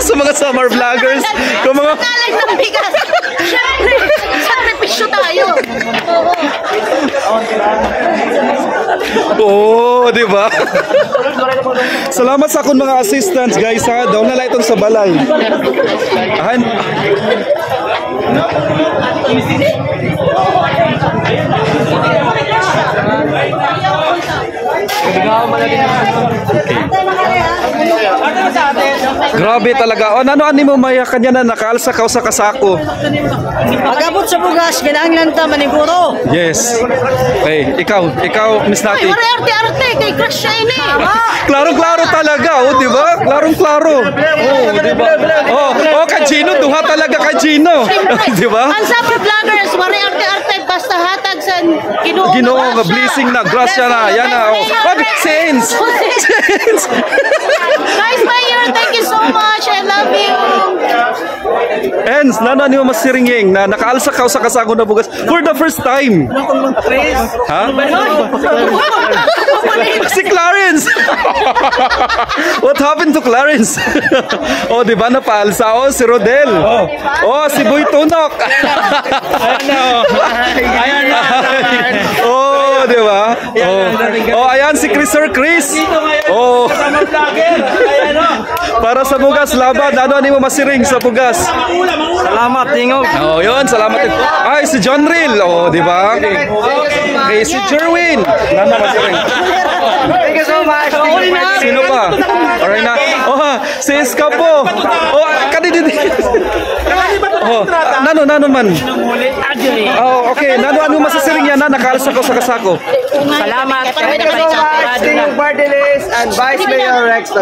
Sa mga summer vloggers. Kung mga... Nalag ng bigas. Siyempre, sakripisyo tayo. Oo, di ba? Salamat sa akong mga assistants, guys, ha. Daw na itong sa balay. Ahan. Grabe talaga. O, ano mo maya kanya na nakaalsa ka sa kasako? Pagabot sa bugas, kinahanglan ta maniguro. Yes. Okay, ikaw, Miss Nati. Ay, arte-arte, kay crush siya ini. Klaro-klaro talaga, oh, di ba? Klarong-klaro. Oh, di ba? Oh, kay Gino, duha talaga kay Gino. Di ba? Ang summer vloggers, wari arte-arte, basta hatag sa Ginoo. Ginoo, blessing na, grasya na, yan na. Oh, sense. Sense. Guys, Mayor, thank you so much. I love you. Ens, nana niyo masiringing na nakaalsa ka sa kasago na bugas for the first time. Ha? Si Clarence. What happened to Clarence? Oh, di ba napaalsa? Oh, si Rodel. Oh, si Boy Tunok. Ayan na. Oh, di ba? Oh, ayan si Sir Chris. Oh. Para sa bugas laban, ano ni mo masiring sa bugas? Salamat, Tingog. Oh, yun, salamat. Ay, si John Ril. Oh, di ba? Okay, si Jerwin. Nana masiring. Thank you so much. Sino pa? Alright na. Oh, si Escapo. Oh, kanina. Oh, nano man. Oh, okay. Ano masasiring yan na nakaalsa ko sa kasako? Salamat. Thank you so much. Tingog Bardeles and Vice Mayor Rex.